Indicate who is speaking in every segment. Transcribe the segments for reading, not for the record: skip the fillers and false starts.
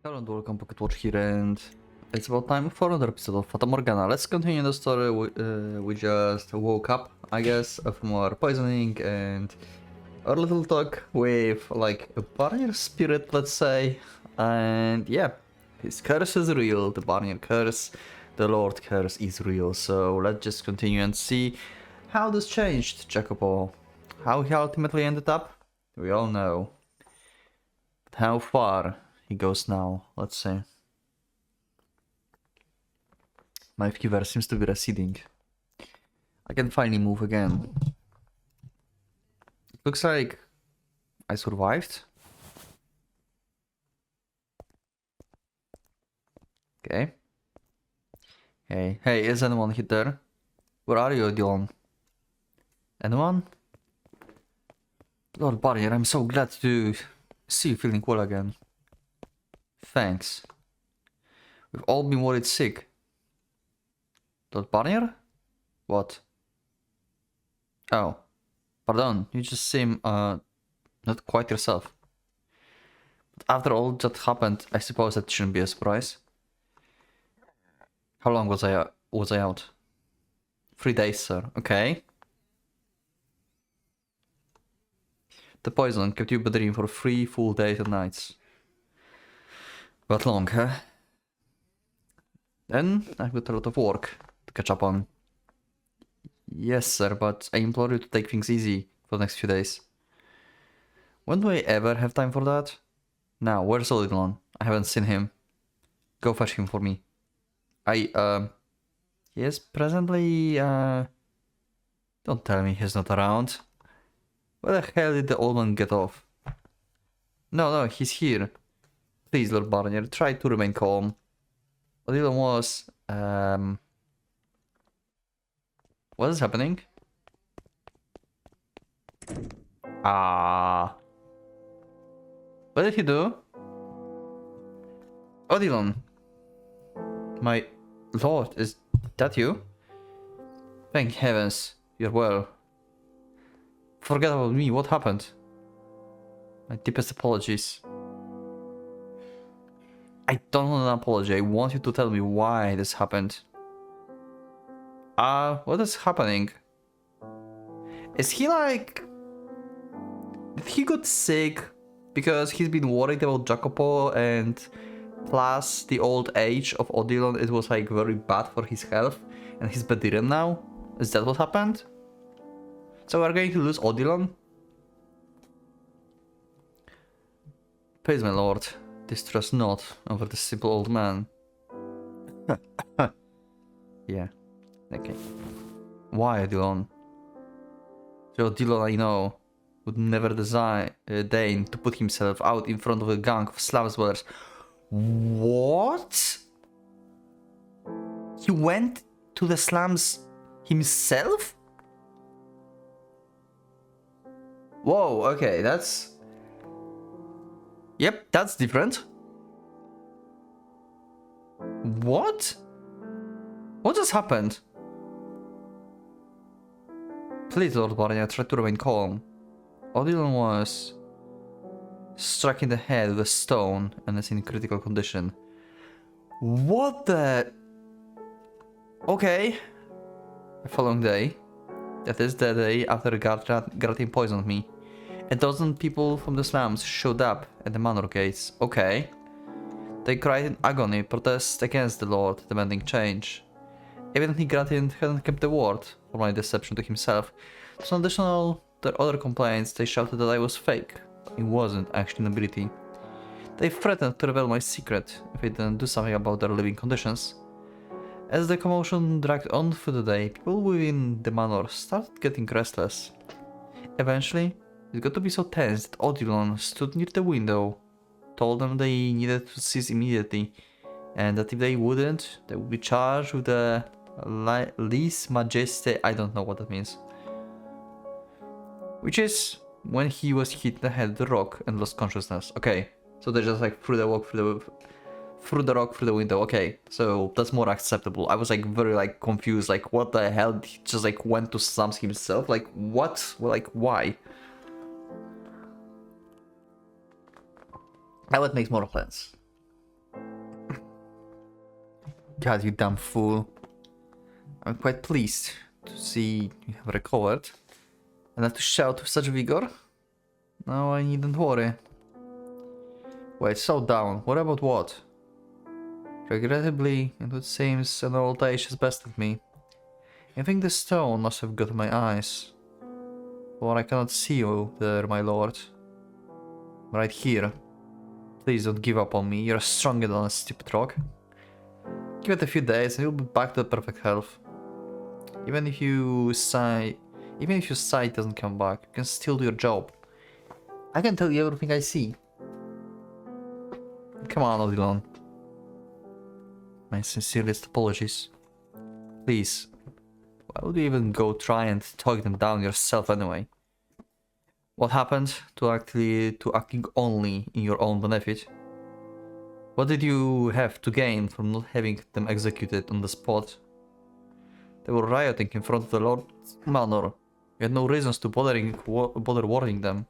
Speaker 1: Hello and welcome, PocketWatch here, and it's about time for another episode of Fata Morgana. Let's continue the story. We just woke up, I guess, from our poisoning and our little talk with, like, a barrier spirit, let's say. And yeah, his curse is real, the barrier curse, the Lord curse is real. So let's just continue and see how this changed Jacopo. How he ultimately ended up, we all know. But how far he goes now, let's see. My fever seems to be receding. I can finally move again. It looks like I survived. Okay. Hey, is anyone hit there? Where are you, Dylan? Anyone? Lord Barrier, I'm so glad to see you feeling well again. Thanks. We've all been worried sick. Lord Barrier? What? Oh. Pardon, you just seem, not quite yourself. But after all that happened, I suppose that shouldn't be a surprise. How long was I out? 3 days, sir. Okay. The poison kept you bedridden for 3 full days and nights. But long, huh? Then I've got a lot of work to catch up on. Yes, sir, but I implore you to take things easy for the next few days. When do I ever have time for that? Now, where's Odilon? I haven't seen him. Go fetch him for me. He is presently, don't tell me he's not around. Where the hell did the old man get off? No, he's here. Please, Lord Barnier, try to remain calm. Odilon was, what is happening? What did he do? Odilon. My lord, is that you? Thank heavens, you're well. Forget about me, what happened? My deepest apologies. I don't want an apology, I want you to tell me why this happened. What is happening? Is he like... Did he got sick because he's been worried about Jacopo, and plus the old age of Odilon, it was like very bad for his health and he's bedridden now? Is that what happened? So we're going to lose Odilon? Please, my lord, distrust not over this simple old man. Yeah, okay. Why Odilon? The Odilon I know would never deign to put himself out in front of a gang of slum dwellers. What? He went to the slums himself? Whoa, okay, that's... Yep, that's different. What? What just happened? Please, Lord Barnier, try to remain calm. Odilon was struck in the head with a stone and is in critical condition. What the... Okay. The following day, that is the day after Gratin poisoned me, a dozen people from the slums showed up at the manor gates. Okay. They cried in agony, protest against the Lord, demanding change. Evidently Gratin hadn't kept the word for my deception to himself. So in addition to their other complaints, they shouted that I was fake. It wasn't actually nobility. They threatened to reveal my secret if I didn't do something about their living conditions. As the commotion dragged on through the day, people within the manor started getting restless. Eventually, it got to be so tense that Odilon stood near the window, told them they needed to cease immediately, and that if they wouldn't, they would be charged with the lese majeste, I don't know what that means. Which is when he was hit in the head with the rock and lost consciousness. Okay, so they just like threw the rock through the window. Okay, so that's more acceptable. I was like very like confused, like what the hell? He just like went to slums himself? Like what? Well, like why? That would make more sense. God, you damn fool. I'm quite pleased to see you have recovered. And have to shout with such vigor? No, I needn't worry. Wait, slow down. What about what? Regrettably, it seems an old age has bested me. I think the stone must have got in my eyes. For I cannot see you there, my lord. Right here. Please don't give up on me. You're stronger than a stupid rock. Give it a few days and you'll be back to perfect health. Even if your sight doesn't come back, you can still do your job. I can tell you everything I see. Come on, Odilon. My sincerest apologies. Please. Why would you even go try and talk them down yourself anyway? What happened to acting only in your own benefit? What did you have to gain from not having them executed on the spot? They were rioting in front of the Lord's manor. You had no reasons to bother warning them.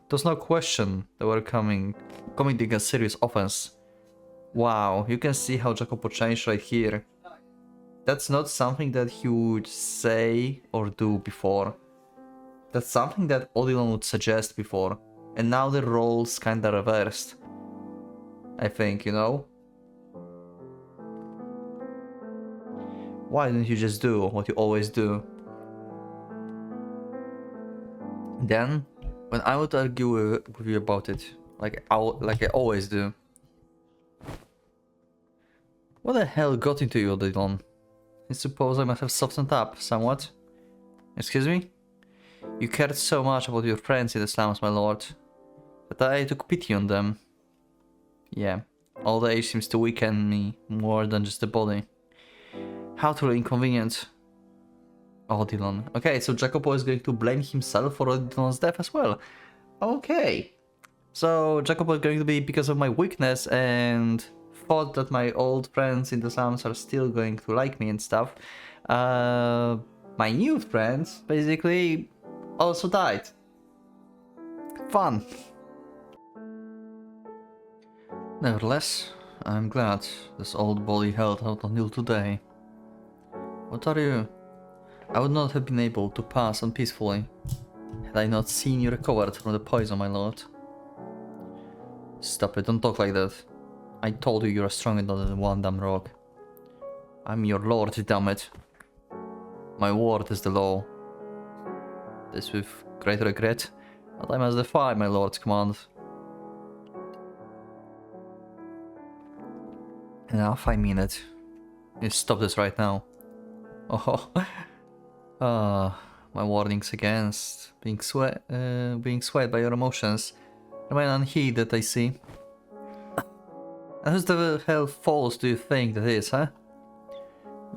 Speaker 1: There's no question they were committing a serious offense. Wow, you can see how Jacopo changed right here. That's not something that he would say or do before. That's something that Odilon would suggest before. And now the roles kinda reversed. I think, you know? Why didn't you just do what you always do? Then, when I would argue with you about it, like I always do. What the hell got into you, Odilon? I suppose I must have softened up somewhat. Excuse me? You cared so much about your friends in the slums, my lord, that I took pity on them. Yeah, old age seems to weaken me more than just the body. How truly inconvenient. Odilon. Okay, so Jacopo is going to blame himself for Odilon's death as well. Okay. So Jacopo is going to be because of my weakness and thought that my old friends in the slums are still going to like me and stuff. My new friends basically also died. Fun. Nevertheless, I'm glad this old body held out until today. What are you? I would not have been able to pass on peacefully had I not seen you recovered from the poison, my lord. Stop it, don't talk like that. I told you you're stronger than one damn rock. I'm your lord, damn it. My word is the law. This with great regret, but I must defy my lord's command. Enough, I mean it. You stop this right now. Oh, my warnings against being swayed by your emotions remain unheeded, I see. And who's the hell false do you think that is, huh?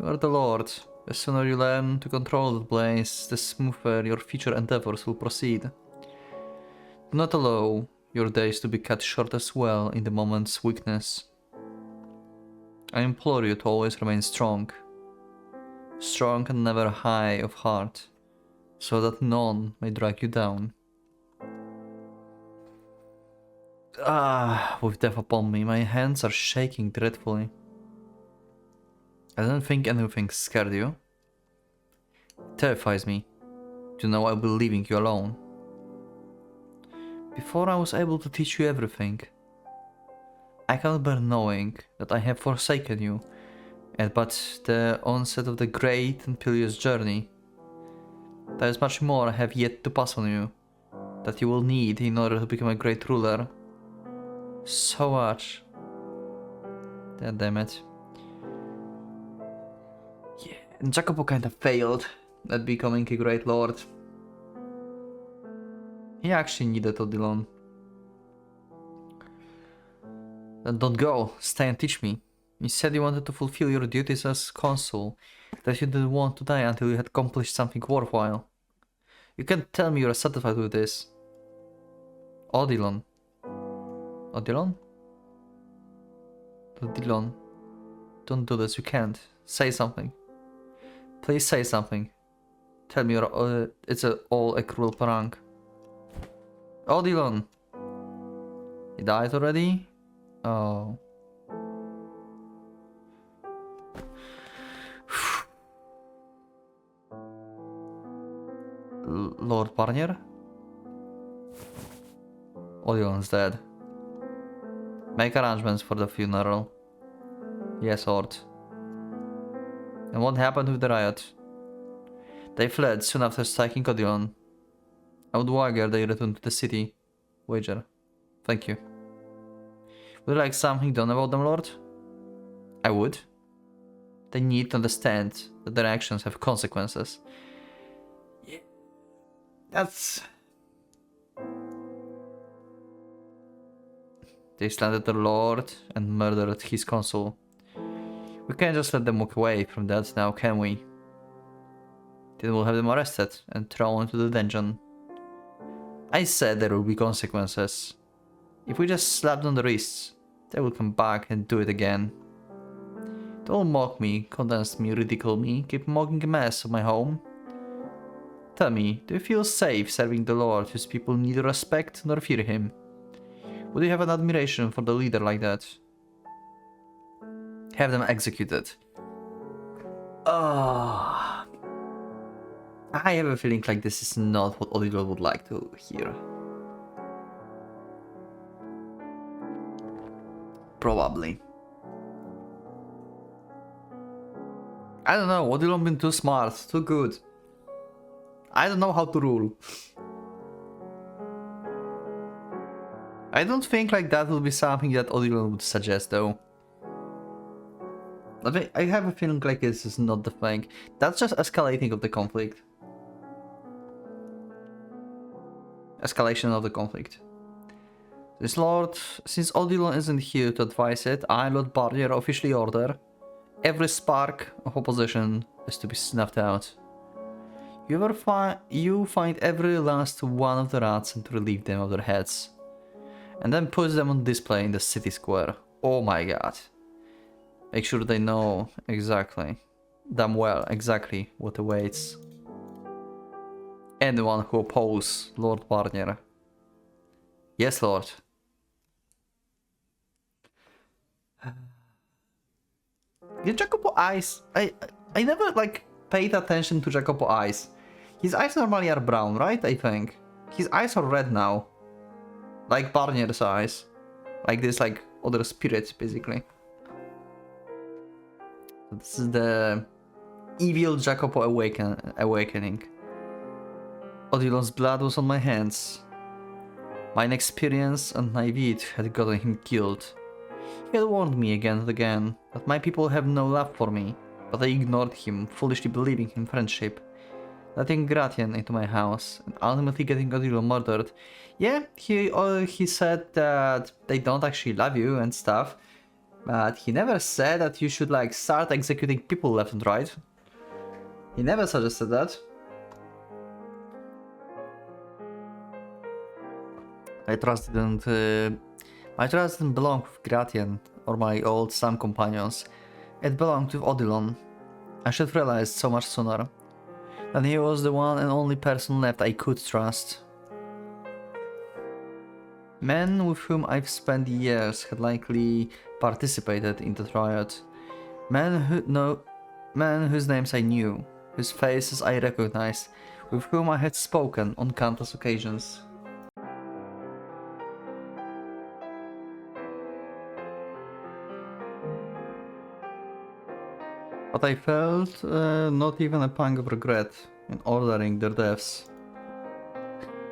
Speaker 1: You are the Lord. The sooner you learn to control the blaze, the smoother your future endeavors will proceed. Do not allow your days to be cut short as well in the moment's weakness. I implore you to always remain strong. Strong and never high of heart, so that none may drag you down. With death upon me, my hands are shaking dreadfully. I don't think anything scared you. It terrifies me to know I'll be leaving you alone. Before I was able to teach you everything, I cannot bear knowing that I have forsaken you at but the onset of the great and perilous journey. There is much more I have yet to pass on you, that you will need in order to become a great ruler. So much. God damn it. Yeah, and Jacopo kind of failed at becoming a great lord. He actually needed Odilon. Then don't go, stay and teach me. You said you wanted to fulfill your duties as consul, that you didn't want to die until you had accomplished something worthwhile. You can't tell me you're satisfied with this. Odilon. Odilon? Odilon. Don't do this, you can't. Say something. Please say something. Tell me it's all a cruel prank. Odilon! He died already? Oh. Lord Barnier? Odilon's dead. Make arrangements for the funeral. Yes, Lord. And what happened with the riot? They fled soon after striking Odilon. I would wager they returned to the city. Wager. Thank you. Would you like something done about them, Lord? I would. They need to understand that their actions have consequences. Yeah. That's... They slandered the Lord and murdered his consul. We can't just let them walk away from that now, can we? Then we'll have them arrested and thrown into the dungeon. I said there will be consequences. If we just slap them on the wrists, they will come back and do it again. They will mock me, condemn me, ridicule me, keep mocking a mess of my home. Tell me, do you feel safe serving the Lord whose people neither respect nor fear him? Would you have an admiration for the leader like that? Have them executed. I have a feeling like this is not what Odilon would like to hear. Probably. I don't know, Odilon been too smart, too good. I don't know how to rule. I don't think like that will be something that Odilon would suggest though. I have a feeling like this is not the thing. That's just escalating of the conflict. Escalation of the conflict. Since Odilon isn't here to advise it, I, Lord Barnier, officially order every spark of opposition is to be snuffed out. You find every last one of the rats and to relieve them of their heads. And then put them on display in the city square. Oh my god. Make sure they know exactly, damn well, exactly what awaits anyone who opposes Lord Barnier. Yes, Lord. Yeah, Jacopo eyes. I never like paid attention to Jacopo eyes. His eyes normally are brown, right? I think. His eyes are red now. Like Barnier's eyes. Like this, like other spirits, basically. This is the evil Jacopo awakening. Odilon's blood was on my hands. My inexperience and naivete had gotten him killed. He had warned me again and again that my people have no love for me, but I ignored him, foolishly believing in friendship. Letting Gratian into my house and ultimately getting Odilon murdered. Yeah, he said that they don't actually love you and stuff, but he never said that you should like start executing people left and right. He never suggested that. My trust didn't belong with Gratian or my old Sam companions. It belonged with Odilon. I should have realized so much sooner that he was the one and only person left I could trust. Men with whom I've spent years had likely participated in the riot. Men whose names I knew, whose faces I recognized, with whom I had spoken on countless occasions. But I felt not even a pang of regret in ordering their deaths.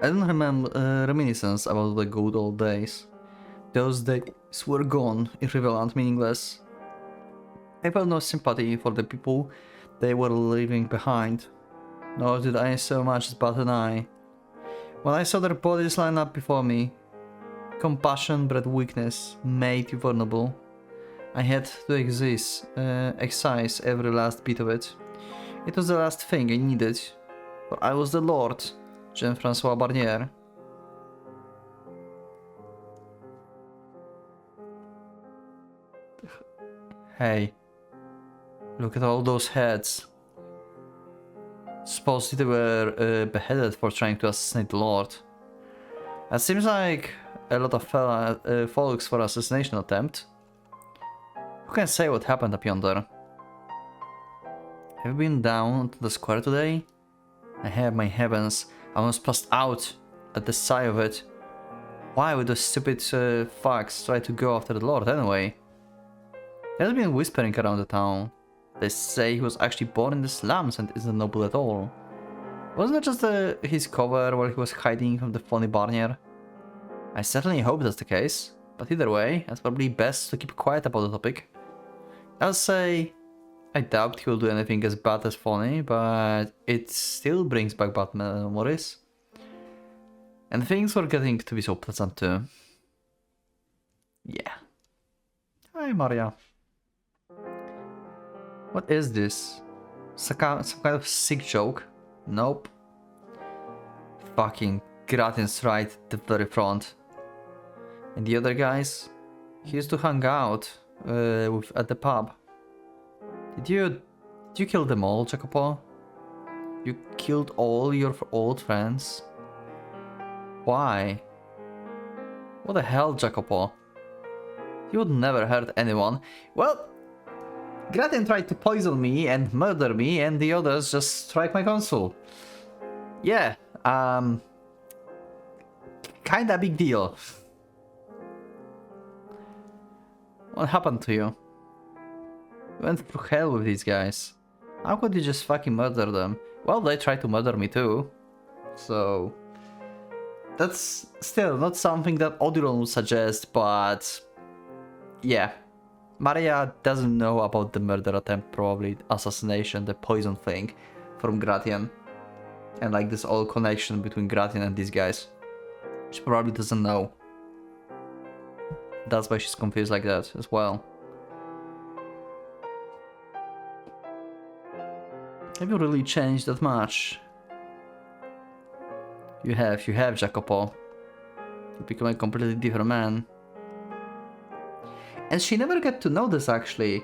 Speaker 1: I didn't remember reminiscence about the good old days. Those days were gone, irrelevant, meaningless. I felt no sympathy for the people they were leaving behind, nor did I so much as bat an eye. When I saw their bodies line up before me, compassion bred weakness, made you vulnerable. I had to excise every last bit of it. It was the last thing I needed, for I was the Lord, Jean-Francois Barnier. Hey, look at all those heads. Suppose they were beheaded for trying to assassinate the Lord. That seems like a lot of folks for assassination attempt. Who can say what happened up yonder? Have you been down to the square today? I have, my heavens. I almost passed out at the sight of it. Why would those stupid fucks try to go after the Lord anyway? There's been whispering around the town. They say he was actually born in the slums and isn't noble at all. Wasn't it just his cover while he was hiding from the funny barnier? I certainly hope that's the case, but either way, it's probably best to keep quiet about the topic. I'll say I doubt he'll do anything as bad as funny, but it still brings back bad memories. And things were getting to be so pleasant too. Yeah. Hi, Maria. What is this? Some kind of sick joke? Nope. Fucking Gratian's right at the very front. And the other guys? He used to hang out at the pub. Did you kill them all, Jacopo? You killed all your old friends? Why? What the hell, Jacopo? You would never hurt anyone. Well, Gratian tried to poison me and murder me, and the others just strike my console. Yeah, kinda big deal. What happened to you? You went through hell with these guys. How could you just fucking murder them? Well, they tried to murder me too. So that's still not something that Odilon would suggest, but yeah. Maria doesn't know about the murder attempt, probably assassination, the poison thing from Gratian. And like this whole connection between Gratian and these guys. She probably doesn't know. That's why she's confused like that as well. Have you really changed that much? You have, Jacopo. You become a completely different man. And she never got to know this actually.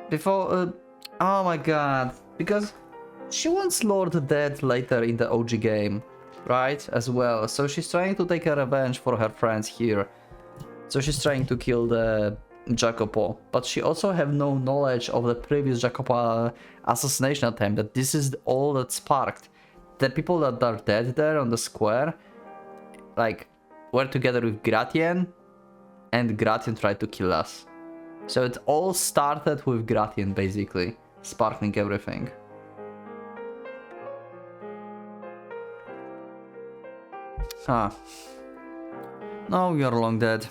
Speaker 1: Before, oh my god. Because she wants Lord dead later in the OG game, right? As well. So she's trying to take a revenge for her friends here. So she's trying to kill the Jacopo. But she also have no knowledge of the previous Jacopo assassination attempt. That this is all that sparked. The people that are dead there on the square, like, were together with Gratian. And Gratian tried to kill us. So it all started with Gratian, basically. Sparkling everything. Ah. No, you're long dead.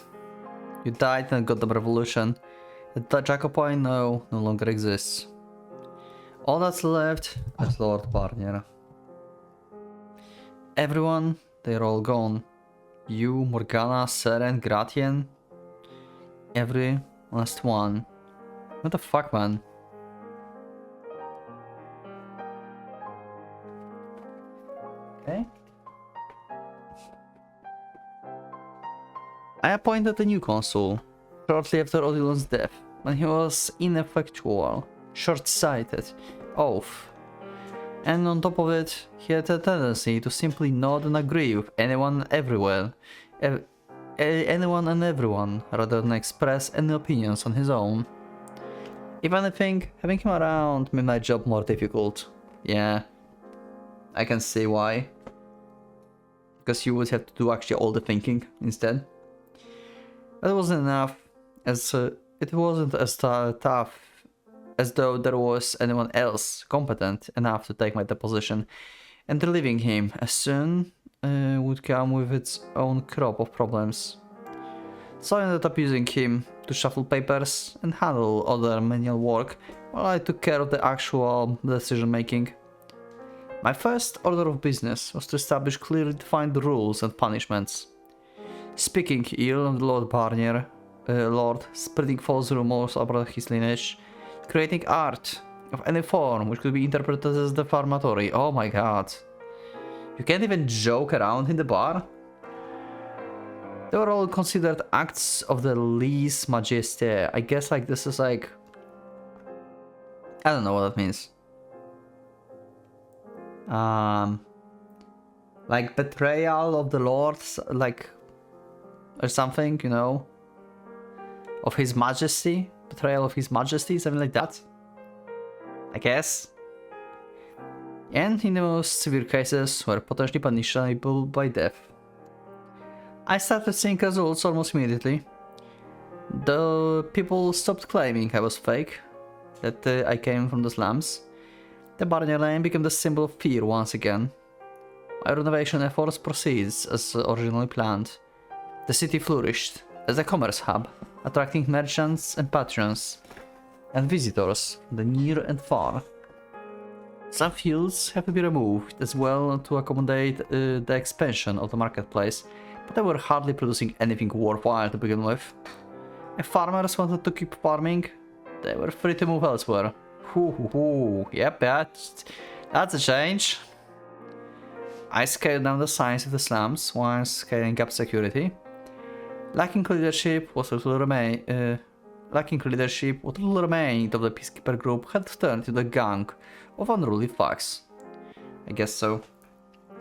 Speaker 1: You died in the Goddamn Revolution. The Jacopo I know no longer exists. All that's left is Lord Barnier. Everyone, they're all gone. You, Morgana, Seren, Gratian. Every last one. What the fuck, man? Okay. I appointed a new consul shortly after Odilon's death, when he was ineffectual, short-sighted, oaf. And on top of it, he had a tendency to simply nod and agree with anyone everywhere. Anyone and everyone, rather than express any opinions on his own. If anything, having him around made my job more difficult. Yeah, I can see why. Because you would have to do actually all the thinking instead. That wasn't enough, as it wasn't as tough as though there was anyone else competent enough to take my deposition, and relieving him as soon would come with its own crop of problems. So I ended up using him to shuffle papers and handle other manual work while I took care of the actual decision making. My first order of business was to establish clearly defined rules and punishments. Speaking ill of the Lord Barnier, Lord, spreading false rumors about his lineage, creating art of any form which could be interpreted as defamatory. Oh my god. You can't even joke around in the bar? They were all considered acts of the lese majesté. I guess like this is like... I don't know what that means. Like betrayal of the lords, like... or something, you know? Of his majesty? Betrayal of his majesty, something like that? I guess? and in the most severe cases were potentially punishable by death. I started seeing results almost immediately. The people stopped claiming I was fake, that I came from the slums. The Barnier Lane became the symbol of fear once again. My renovation efforts proceeds as originally planned. The city flourished as a commerce hub, attracting merchants and patrons, and visitors from the near and far. Some fields have to be removed as well to accommodate the expansion of the marketplace, but they were hardly producing anything worthwhile to begin with. If farmers wanted to keep farming, they were free to move elsewhere. Yep, that's a change. I scaled down the size of the slums while scaling up security. Lacking leadership, what little remained of the peacekeeper group had turned into a gang of unruly thugs. I guess so.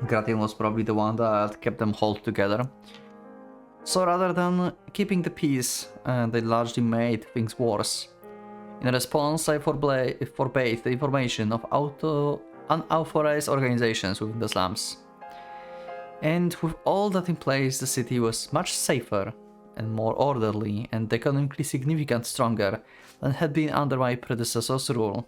Speaker 1: Gratian was probably the one that kept them all together. So rather than keeping the peace, they largely made things worse. In response, I forbade the information of unauthorized organizations within the slums. And with all that in place, the city was much safer and more orderly and economically significantly stronger than had been under my predecessor's rule.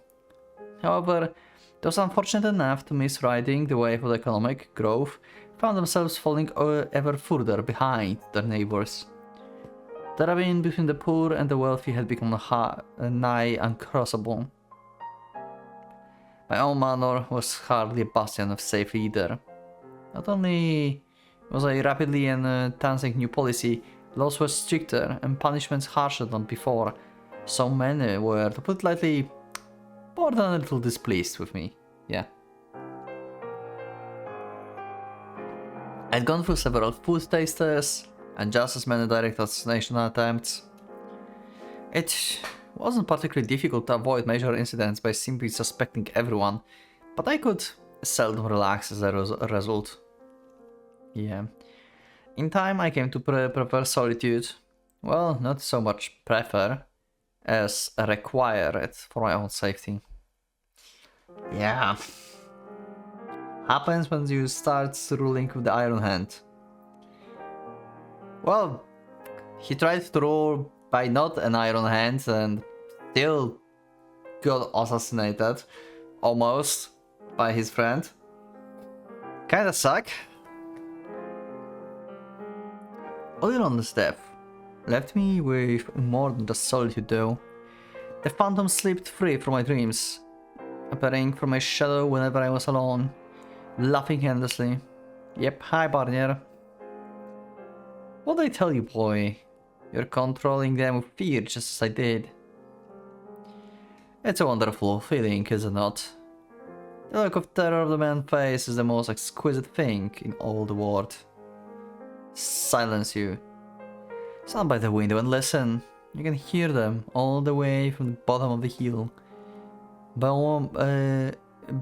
Speaker 1: However, those unfortunate enough to miss riding the wave of economic growth found themselves falling ever further behind their neighbors. The ravine between the poor and the wealthy had become nigh uncrossable. My own manor was hardly a bastion of safety either. Not only was I rapidly enhancing new policy, laws were stricter and punishments harsher than before. So many were, to put it lightly, more than a little displeased with me. Yeah. I'd gone through several food tasters and just as many direct assassination attempts. It wasn't particularly difficult to avoid major incidents by simply suspecting everyone, but I could seldom relax as a result. Yeah. In time I came to prefer solitude. Well, not so much prefer as require it for my own safety. Yeah. Happens when you start ruling with the Iron Hand. Well, he tried to rule by not an Iron Hand and still got assassinated, almost, by his friend. Kinda suck. Odilon's death left me with more than just solitude though. The phantom slipped free from my dreams, appearing from my shadow whenever I was alone, laughing endlessly. Yep, hi Barnier. What'd I tell you, boy? You're controlling them with fear just as I did. It's a wonderful feeling, is it not? The look of terror of the man's face is the most exquisite thing in all the world. Silence you. Stand by the window and listen. You can hear them all the way from the bottom of the hill,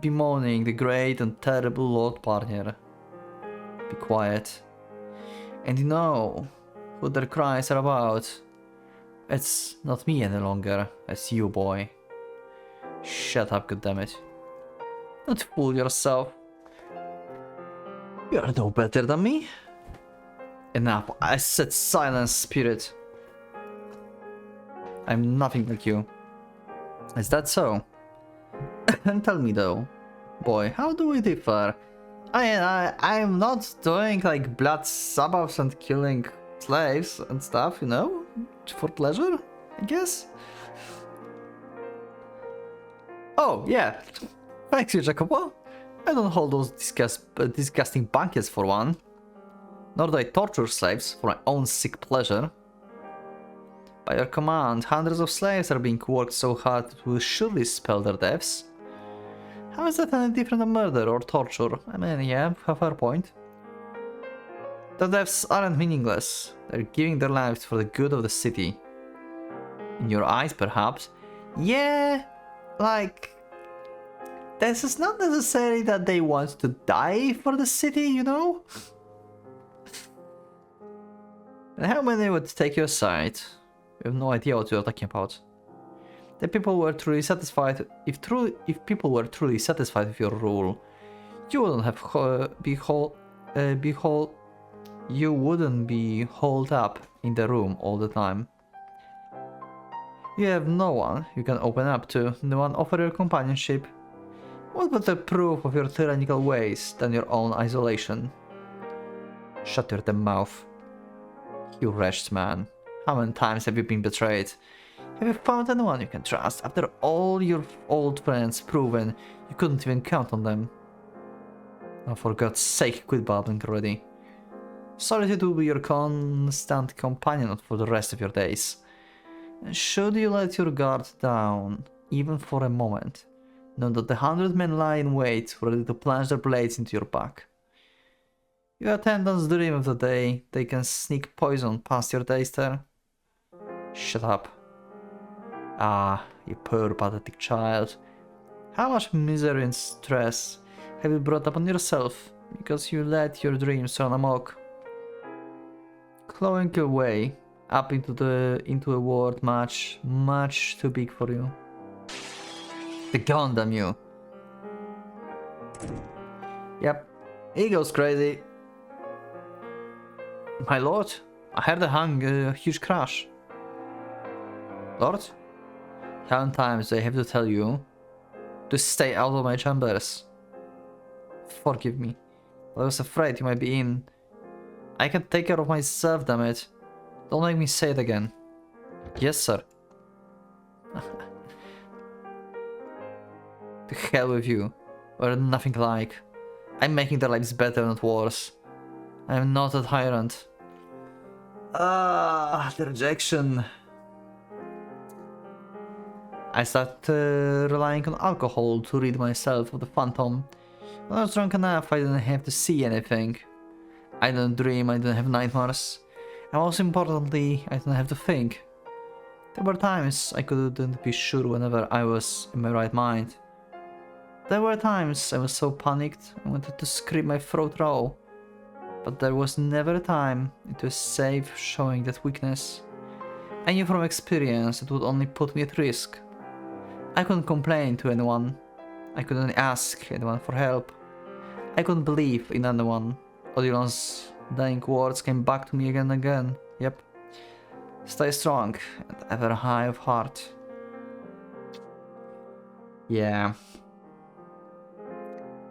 Speaker 1: bemoaning the great and terrible Lord Barnier. Be quiet. And you know who their cries are about. It's not me any longer, it's you, boy. Shut up, goddammit. Don't fool yourself. You're no better than me. Enough, I said silence, spirit. I'm nothing like you. Is that so? And tell me though, boy, how do we differ? I'm not doing like blood sabbaths and killing slaves and stuff, you know? For pleasure, I guess? Oh, yeah. Thanks you, Jacopo. I don't hold those disgusting banquets for one. Nor do I torture slaves for my own sick pleasure. By your command, hundreds of slaves are being worked so hard it will surely spell their deaths. How is that any different than murder or torture? I mean, yeah, a fair point. The deaths aren't meaningless. They're giving their lives for the good of the city. In your eyes, perhaps. Yeah, like... This is not necessarily that they want to die for the city, you know? And how many would take your side? We have no idea what you're talking about. The people were truly satisfied. If people were truly satisfied with your rule, You wouldn't have you wouldn't be holed up in the room all the time. You have no one you can open up to, no one offer your companionship. What better proof of your tyrannical ways than your own isolation? Shut your damn mouth. You wretched man. How many times have you been betrayed? Have you found anyone you can trust after all your old friends proven you couldn't even count on them? Oh, for God's sake, quit babbling already. Solitude will be your constant companion for the rest of your days. Should you let your guard down, even for a moment, know that the 100 men lie in wait, ready to plunge their blades into your back. Your attendants dream of the day they can sneak poison past your taster. Shut up. Ah, you poor pathetic child. How much misery and stress have you brought upon yourself because you let your dreams run amok? Clawing your way up into a world much too big for you. Begone, damn you. Yep, he goes crazy. My lord, I heard a huge crash. Lord? How many times do I have to tell you to stay out of my chambers? Forgive me. I was afraid you might be in. I can take care of myself, damn it. Don't make me say it again. Yes, sir. To hell with you. We're nothing alike. I'm making their lives better, not worse. I'm not a tyrant. The rejection. I started relying on alcohol to rid myself of the phantom. When I was drunk enough, I didn't have to see anything. I didn't dream, I didn't have nightmares. And most importantly, I didn't have to think. There were times I couldn't be sure whenever I was in my right mind. There were times I was so panicked I wanted to scream my throat raw. But there was never a time it was safe showing that weakness. I knew from experience it would only put me at risk. I couldn't complain to anyone. I couldn't ask anyone for help. I couldn't believe in anyone. Odilon's dying words came back to me again and again. Yep. Stay strong and ever high of heart. Yeah.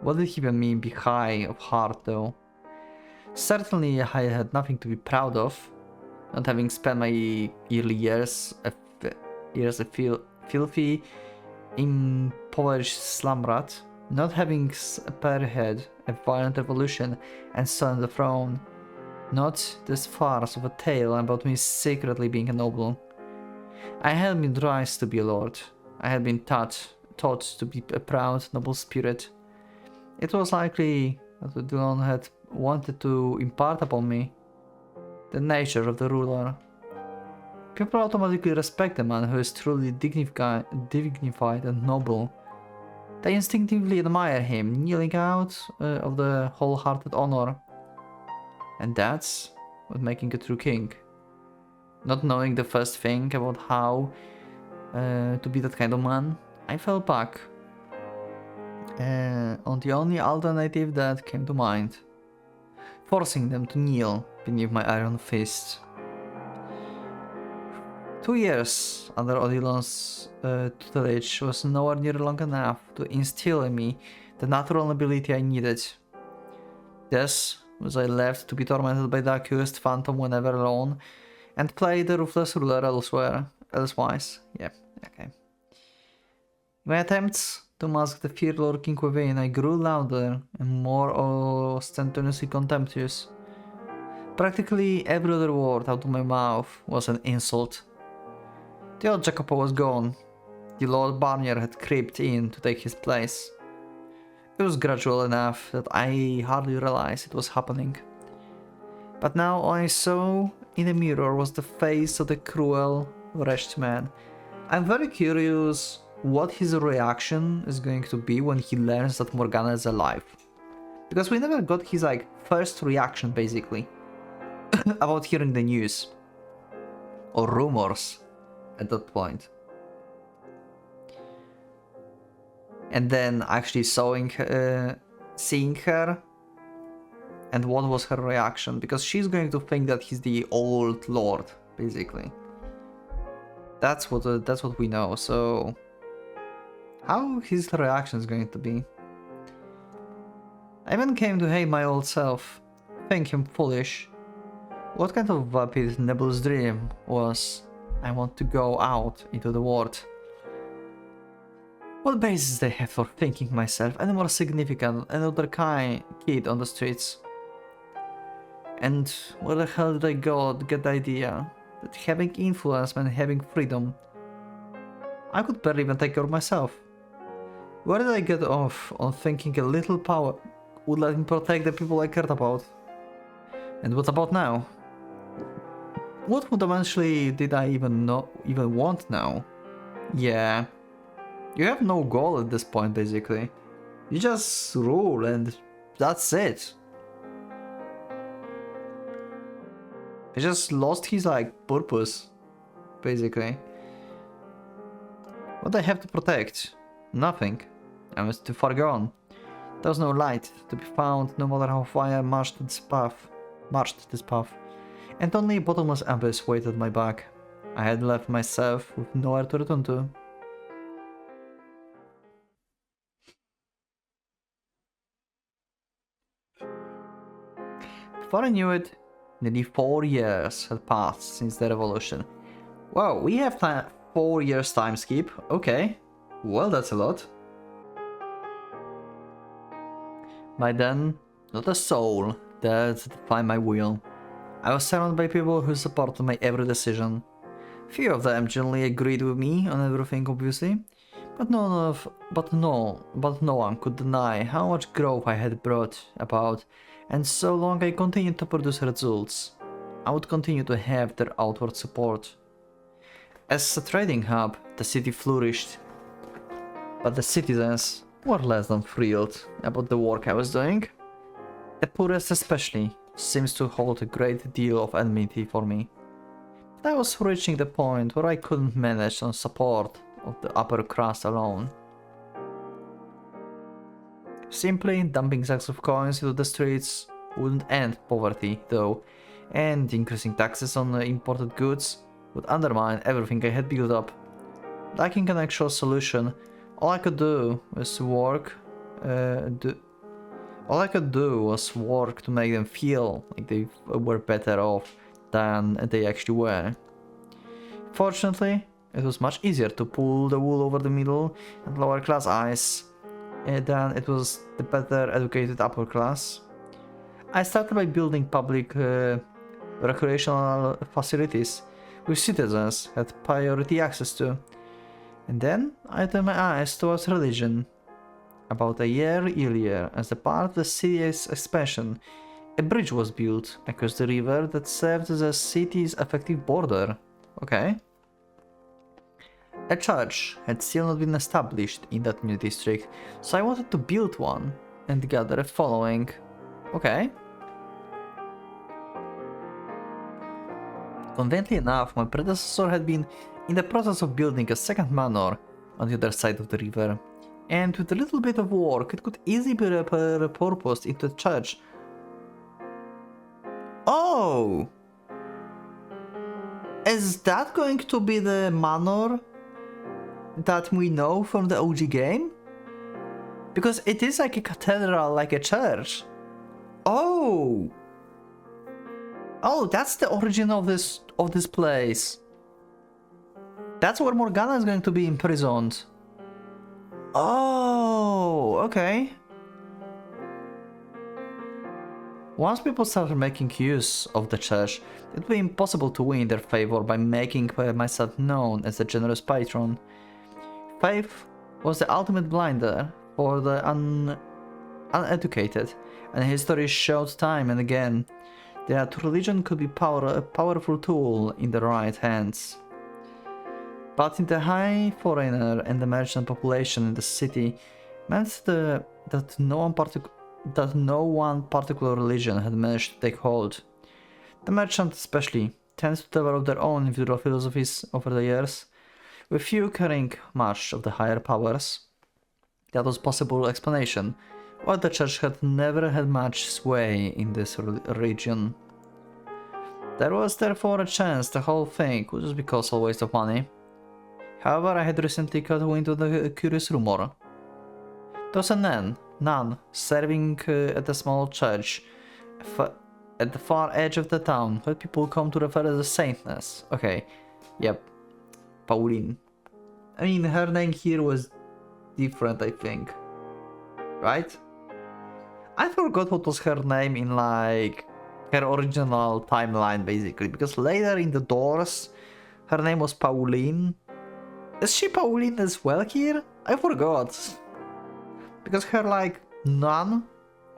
Speaker 1: What did he even mean by high of heart though? Certainly I had nothing to be proud of. Not having spent my early years a filthy, impoverished slum rat. Not having spearhead a violent revolution and stood on the throne. Not this farce of a tale about me secretly being a noble. I had been raised to be a lord. I had been taught to be a proud, noble spirit. It was likely that Odilon had wanted to impart upon me the nature of the ruler. People automatically respect a man who is truly dignified and noble. They instinctively admire him, kneeling out of the wholehearted honor. And that's what making a true king. Not knowing the first thing about how to be that kind of man, I fell back on the only alternative that came to mind. Forcing them to kneel beneath my iron fist. 2 years under Odilon's tutelage was nowhere near long enough to instill in me the natural nobility I needed. Thus was I left to be tormented by the accused phantom whenever alone, and play the ruthless ruler elsewise. Yeah, okay. My attempts to mask the fear lurking within, I grew louder and more ostentatiously contemptuous. Practically every other word out of my mouth was an insult. The old Jacopo was gone. The Lord Barnier had crept in to take his place. It was gradual enough that I hardly realized it was happening. But now all I saw in the mirror was the face of the cruel, wretched man. I'm very curious what his reaction is going to be when he learns that Morgana is alive. Because we never got his first reaction basically about hearing the news. Or rumors at that point. And then actually seeing seeing her and what was her reaction, because she's going to think that he's the old lord, basically. That's what we know. So how his reaction is going to be? I even came to hate my old self, think him foolish. What kind of vapid nebulous dream was I want to go out into the world? What basis they have for thinking myself any more significant than another kid on the streets? And where the hell did I go to get the idea that having influence meant having freedom? I could barely even take care of myself. Where did I get off on thinking a little power would let me protect the people I cared about? And what about now? What fundamentally did I even want now? Yeah. You have no goal at this point, basically. You just rule and that's it. He just lost his, like, purpose, basically. What I have to protect? Nothing. I was too far gone. There was no light to be found, no matter how far I marched this path. And only a bottomless abyss waited my back. I had left myself with nowhere to return to. Before I knew it, nearly 4 years had passed since the revolution. Wow, we have 4 years time skip. Okay, well, that's a lot. By then, not a soul dared to define my will. I was surrounded by people who supported my every decision. Few of them generally agreed with me on everything, obviously, but no one could deny how much growth I had brought about, and so long I continued to produce results, I would continue to have their outward support. As a trading hub, the city flourished, but the citizens were less than thrilled about the work I was doing. The poorest especially seems to hold a great deal of enmity for me. But I was reaching the point where I couldn't manage on support of the upper crust alone. Simply dumping sacks of coins into the streets wouldn't end poverty, though, and increasing taxes on imported goods would undermine everything I had built up. Lacking an actual solution, all I could do was work to make them feel like they were better off than they actually were. Fortunately, it was much easier to pull the wool over the middle and lower class eyes than it was the better educated upper class. I started by building public recreational facilities which citizens had priority access to. And then I turned my eyes towards religion. About a year earlier, as a part of the city's expansion, a bridge was built across the river that served as the city's effective border. Okay. A church had still not been established in that new district, so I wanted to build one and gather a following. Okay. Conveniently enough, my predecessor had been in the process of building a second manor on the other side of the river, and with a little bit of work it could easily be repurposed into a church. Oh! Is that going to be the manor that we know from the OG game? Because it is like a cathedral, like a church. Oh! Oh, that's the origin of this place. That's where Morgana is going to be imprisoned. Oh, okay. Once people started making use of the church, it would be impossible to win their favor by making myself known as a generous patron. Faith was the ultimate blinder for the uneducated, and history showed time and again that religion could be a powerful tool in the right hands. But in the high foreigner and the merchant population in the city meant that no one particular religion had managed to take hold. The merchant especially tends to develop their own individual philosophies over the years, with few caring much of the higher powers. That was possible explanation While the church had never had much sway in this region, there was therefore a chance the whole thing would just be colossal waste of money. However, I had recently caught wind of the curious rumor. There was a nun serving at a small church at the far edge of the town, where people come to refer as a saintess. Okay, yep, Pauline. I mean, her name here was different, I think. Right? I forgot what was her name in, like, her original timeline, basically. Because later in the Doors, her name was Pauline. Is she Pauline as well here? I forgot. Because her, like, nun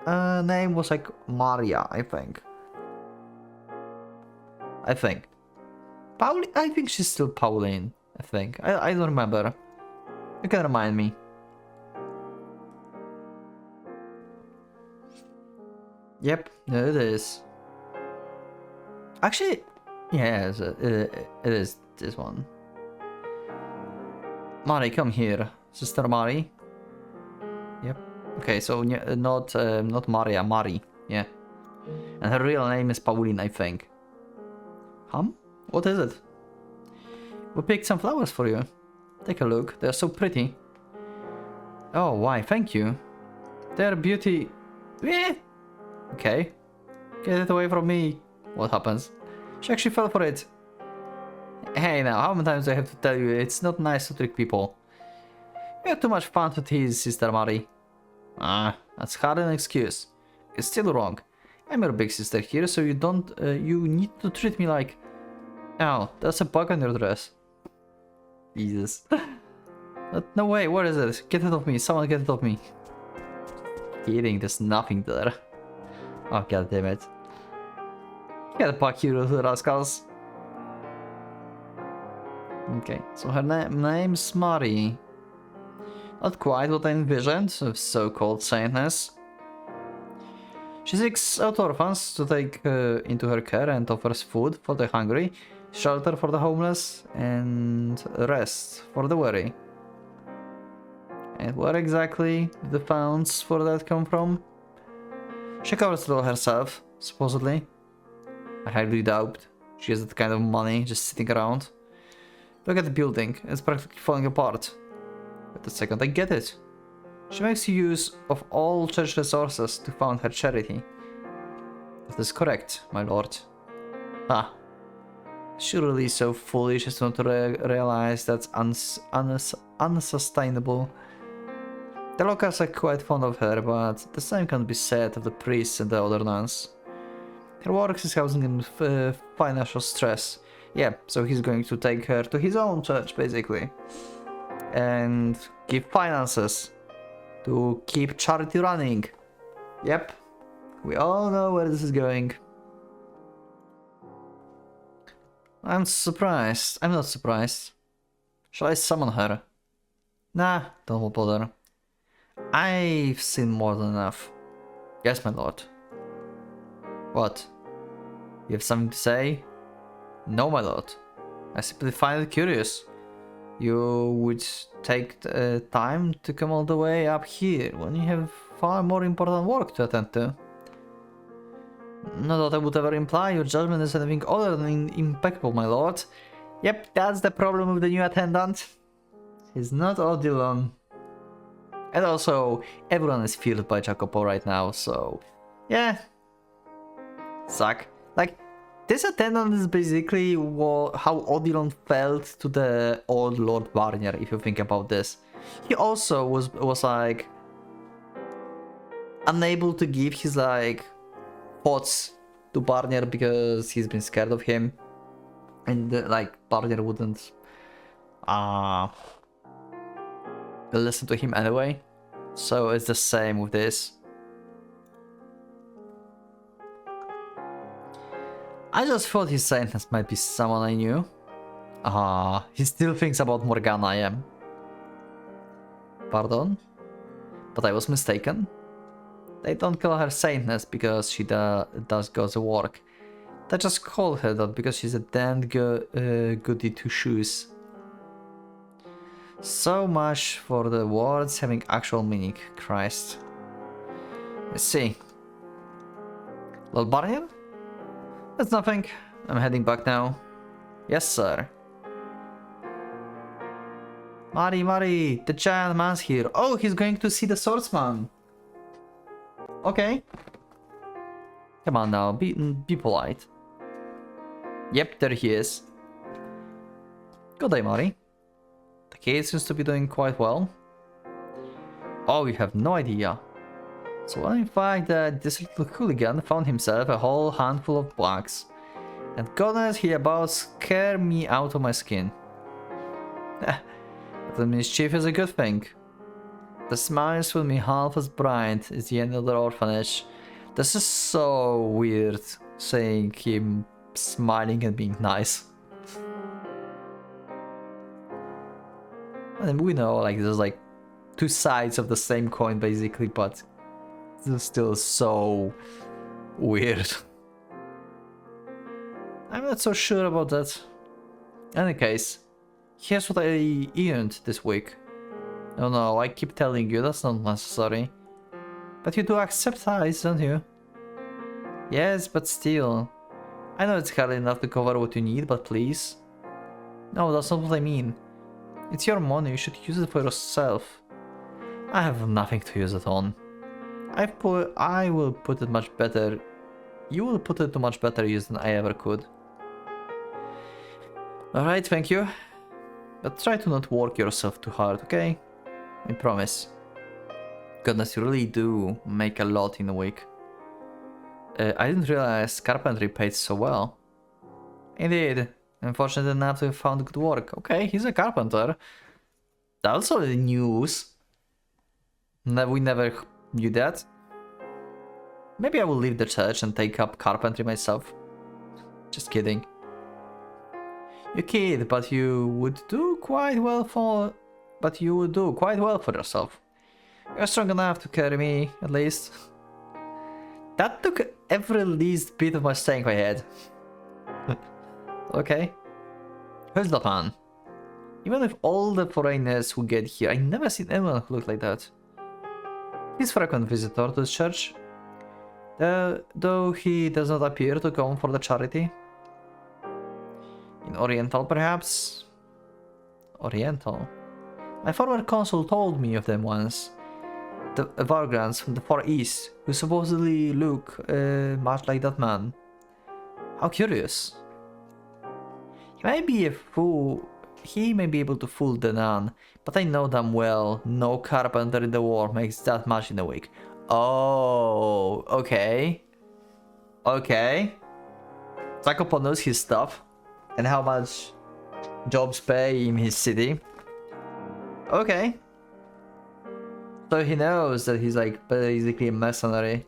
Speaker 1: name was, like, Maria, I think. I think she's still Pauline, I think. I don't remember. You can remind me. Yep, it is. Actually, yes, it is this one. Mari, come here. Sister Mari. Yep. Okay, so not Maria, Mari. Yeah. And her real name is Pauline, I think. What is it? We picked some flowers for you. Take a look. They're so pretty. Oh, why? Thank you. They're beauty. Eh. Okay. Get it away from me. What happens? She actually fell for it. Hey now, how many times do I have to tell you it's not nice to trick people? You had too much fun to tease, Sister Mari. That's hardly an excuse. It's still wrong. I'm your big sister here, so you need to treat me like... Oh, that's a bug on your dress. Jesus. No way, what is it? Get it off me, someone get it off me. Kidding, there's nothing there. Oh, god damn it. Get back here, rascals. Okay, so her name's Mari. Not quite what I envisioned of so-called saintness. She seeks out orphans to take into her care and offers food for the hungry, shelter for the homeless, and rest for the weary. And where exactly do the funds for that come from? She covers it all herself, supposedly. I highly doubt she has that kind of money just sitting around. Look at the building, it's practically falling apart. Wait a second, I get it. She makes use of all church resources to fund her charity. That is correct, my lord. Surely so foolish as not to realize that's unsustainable. The locals are quite fond of her, but the same can be said of the priests and the other nuns. Her work is causing him financial stress. Yeah, so he's going to take her to his own church, basically. And give finances to keep charity running. Yep, we all know where this is going. I'm surprised. I'm not surprised. Shall I summon her? Nah, don't bother. I've seen more than enough. Yes, my lord. What? You have something to say? No, my lord. I simply find it curious. You would take time to come all the way up here when you have far more important work to attend to. Not that I would ever imply your judgment is anything other than impeccable, my lord. Yep, that's the problem with the new attendant. He's not Odilon. And also, everyone is feared by Jacopo right now, so... yeah. Suck. Like, this attendant is basically how Odilon felt to the old Lord Barnier, if you think about this. He also was like... unable to give his, like... thoughts to Barnier because he's been scared of him. And, like, Barnier wouldn't... listen to him anyway. So it's the same with this. I just thought his saintness might be someone I knew. He still thinks about Morgana, I am. Pardon? But I was mistaken. They don't call her saintness because she does God's work. They just call her that because she's a damned goody two shoes. So much for the words having actual meaning, Christ. Let's see. Little Barnier? That's nothing. I'm heading back now. Yes, sir. Mari, the giant man's here. Oh, he's going to see the swordsman. Okay. Come on now, be polite. Yep, there he is. Good day, Mari. The kid seems to be doing quite well. Oh, you have no idea. So in fact, this little hooligan found himself a whole handful of bugs. And goodness, he about scared me out of my skin. The mischief is a good thing. The smiles will be half as bright as the end of the orphanage. This is so weird, saying him smiling and being nice. And we know, like, there's like two sides of the same coin basically, but it's still so weird. I'm not so sure about that. In any case, here's what I earned this week. Oh no, I keep telling you, that's not necessary. But you do accept ties, don't you? Yes, but still. I know it's hardly enough to cover what you need, but please. No, that's not what I mean. It's your money, you should use it for yourself. I have nothing to use it on. I will put it much better. You will put it to much better use than I ever could. Alright, thank you. But try to not work yourself too hard, okay? I promise. Goodness, you really do make a lot in a week. I didn't realize carpentry paid so well. Indeed. Unfortunate enough to have found good work. Okay, he's a carpenter. That's all the news. We never knew that. Maybe I will leave the church and take up carpentry myself. Just kidding. You kid, but you would do quite well for... But you would do quite well for yourself. You're strong enough to carry me, at least. That took every least bit of my strength I had. Okay. Who's that man? Even with all the foreigners who get here, I never seen anyone who looked like that. He's a frequent visitor to the church. Though he does not appear to come for the charity. In Oriental, perhaps? Oriental? My former consul told me of them once. The vagrants from the Far East, who supposedly look much like that man. How curious. He may be a fool. He may be able to fool the nun, but I know damn well no carpenter in the world makes that much in a week. Oh, okay. Okay. Jacopo knows his stuff and how much jobs pay in his city. Okay. So he knows that he's like basically a mercenary.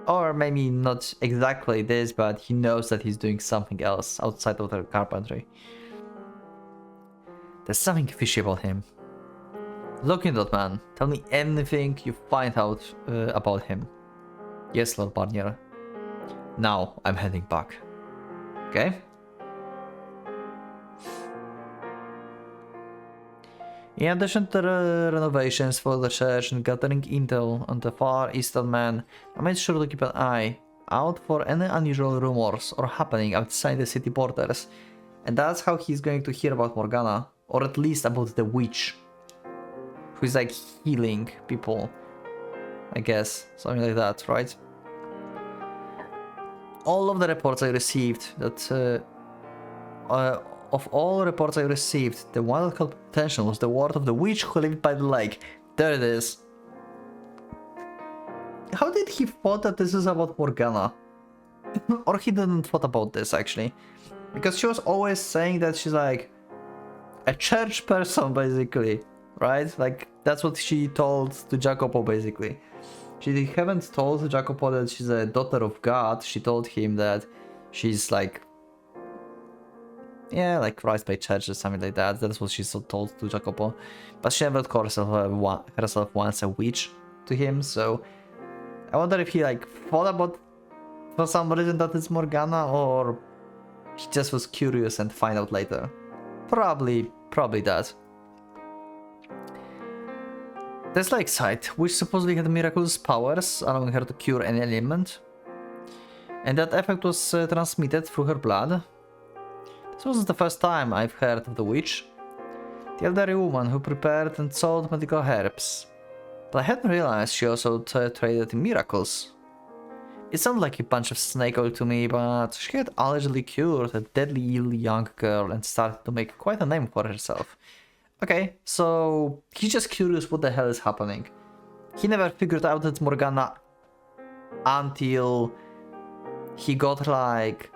Speaker 1: Or maybe not exactly this, but he knows that he's doing something else outside of the carpentry. There's something fishy about him. Look into that man. Tell me anything you find out about him. Yes, Lord Barnier. Now I'm heading back. Okay? In addition to the renovations for the church and gathering intel on the Far Eastern man, I made sure to keep an eye out for any unusual rumors or happening outside the city borders. And that's how he's going to hear about Morgana, or at least about the witch, who's like healing people, I guess, something like that, right? All of the reports I received that of all reports I received, the one that caught attention was the word of the witch who lived by the lake. There it is. How did he thought that this is about Morgana? Or he didn't thought about this, actually. Because she was always saying that she's like a church person, basically. Right? Like, that's what she told to Jacopo, basically. She haven't told Jacopo that she's a daughter of God. She told him that she's like... yeah, like raised by church or something like that. That's what she's told to Jacopo. But she never called herself once a witch to him, so... I wonder if he like thought about for some reason that it's Morgana, or he just was curious and find out later. Probably that. This lake site, which supposedly had miraculous powers, allowing her to cure any ailment. And that effect was transmitted through her blood. This wasn't the first time I've heard of the witch. The elderly woman who prepared and sold medical herbs. But I hadn't realized she also traded in miracles. It sounded like a bunch of snake oil to me, but she had allegedly cured a deadly young girl and started to make quite a name for herself. Okay, so he's just curious what the hell is happening. He never figured out it's Morgana until he got like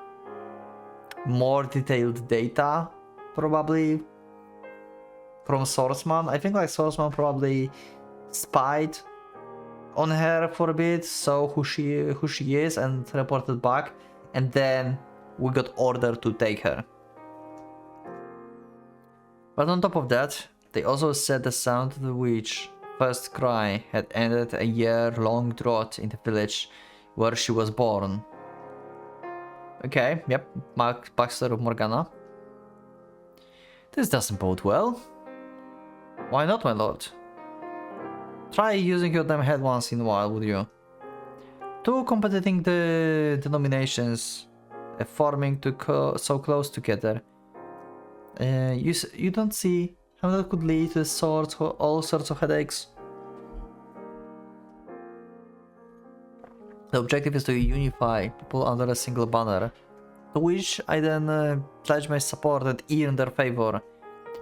Speaker 1: more detailed data, probably from Sourceman. I think like Sourceman probably spied on her for a bit, saw who she is and reported back, and then we got ordered to take her. But on top of that, they also said the sound of the witch first cry had ended a year-long drought in the village where she was born. Okay, yep, backstory of Morgana. This doesn't bode well. Why not, my lord? Try using your damn head once in a while, would you? Two competing denominations forming so close together. You don't see how that could lead to all sorts of headaches. The objective is to unify people under a single banner, to which I then pledge my support and earn their favor.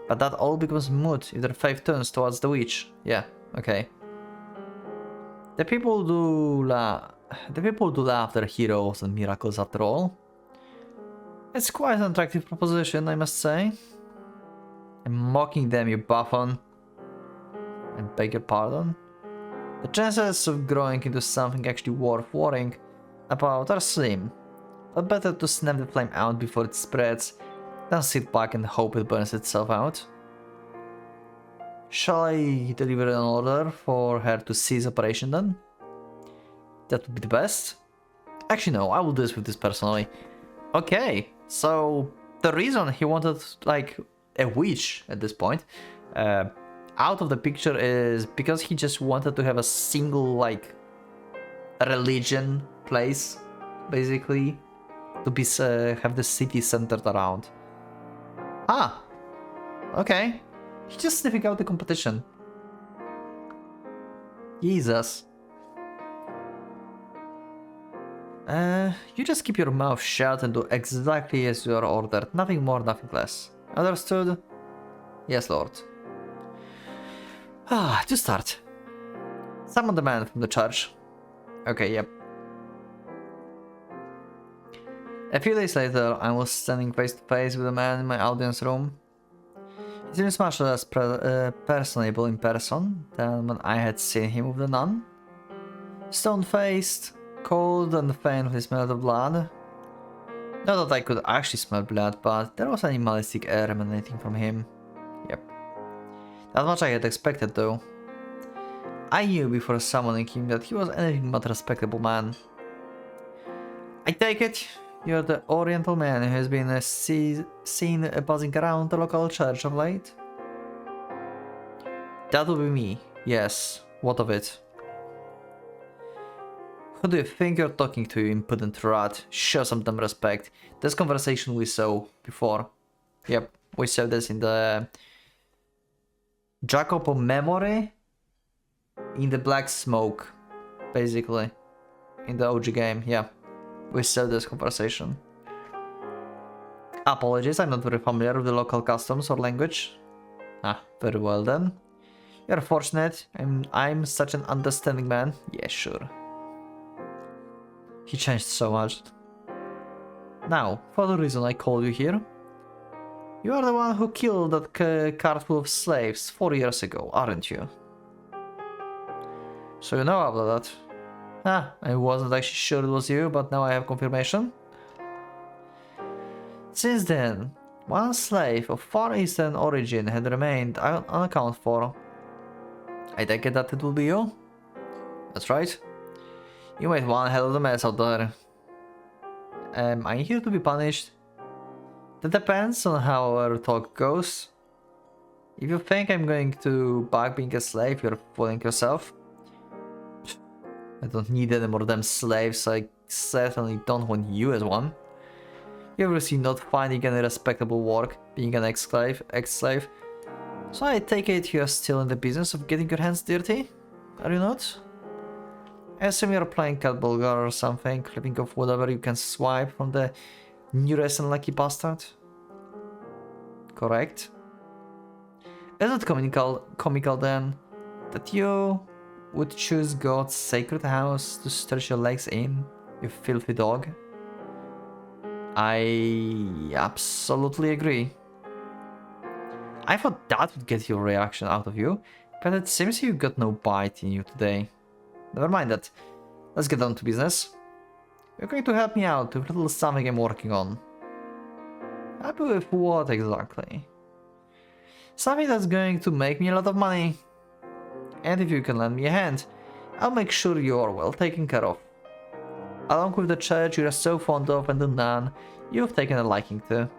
Speaker 1: But that all becomes moot if their faith turns towards the witch. Yeah, okay. The people do love their heroes and miracles after all. It's quite an attractive proposition, I must say. I'm mocking them, you buffon. I beg your pardon. The chances of growing into something actually worth worrying about are slim. But better to snuff the flame out before it spreads than sit back and hope it burns itself out. Shall I deliver an order for her to cease operation then? That would be the best. Actually no, I will do this with this personally. Okay, so the reason he wanted like a witch at this point out of the picture is because he just wanted to have a single like religion place, basically, to be have the city centered around. Ah, okay. He's just sniffing out the competition. Jesus. You just keep your mouth shut and do exactly as you are ordered. Nothing more, nothing less. Understood? Yes, Lord. To start. Summon the man from the church. Okay, yep. A few days later, I was standing face to face with a man in my audience room. He seems much less personable in person than when I had seen him with the nun. Stone-faced, cold and faint with the smell of blood. Not that I could actually smell blood, but there was an animalistic air emanating from him. Yep. Not much I had expected though. I knew before summoning him that he was anything but a respectable man. I take it you're the Oriental man who has been seen buzzing around the local church of late? That would be me, yes. What of it? Who do you think you're talking to, you impudent rat? Show some damn respect. This conversation we saw before. Yep, we saw this in the Jacopo memory in the black smoke, basically, in the OG game. Yeah, we saw this conversation. Apologies, I'm not very familiar with the local customs or language. Ah, very well then. You're fortunate. I'm such an understanding man. Yeah, sure. He changed so much. Now, for the reason I called you here. You are the one who killed that cart full of slaves 4 years ago, aren't you? So you know about that. Ah, I wasn't actually sure it was you, but now I have confirmation. Since then, one slave of Far Eastern origin had remained unaccounted for. I take it that it will be you? That's right. You made one hell of a mess out there. Am I here to be punished? That depends on how our talk goes. If you think I'm going to back being a slave, you're fooling yourself. I don't need any more damn slaves, I certainly don't want you as one. You obviously not finding any respectable work, being an ex-slave, so I take it you're still in the business of getting your hands dirty? Are you not? I assume you're playing Cat Bulgar or something, living off whatever you can swipe from the nearest unlucky bastard. Correct? Is it comical then, that you would choose God's sacred house to stretch your legs in, you filthy dog? I absolutely agree. I thought that would get your reaction out of you, but it seems you got no bite in you today. Never mind that. Let's get down to business. You're going to help me out with a little something I'm working on. Happy with what exactly? Something that's going to make me a lot of money. And if you can lend me a hand, I'll make sure you're well taken care of. Along with the church you are so fond of and the nun you've taken a liking to.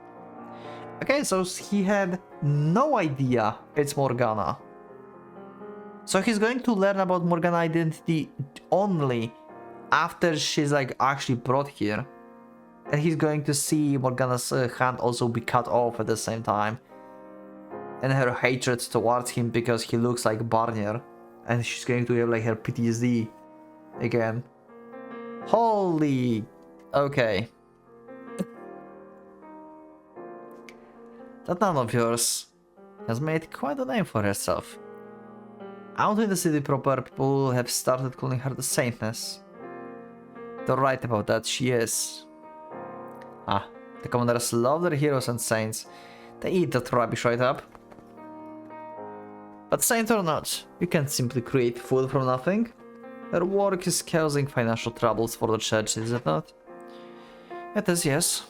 Speaker 1: Okay, so he had no idea it's Morgana. So he's going to learn about Morgana identity only after she's like actually brought here. And he's going to see Morgana's hand also be cut off at the same time. And her hatred towards him because he looks like Barnier. And she's going to have like her PTSD again. Holy... Okay. That nun of yours has made quite a name for herself. Out in the city proper, people have started calling her the Saintess. They're right about that, she is. Ah, the commanders love their heroes and saints. They eat that rubbish right up. But saint or not, you can't simply create food from nothing. Her work is causing financial troubles for the church, is it not? It is, yes.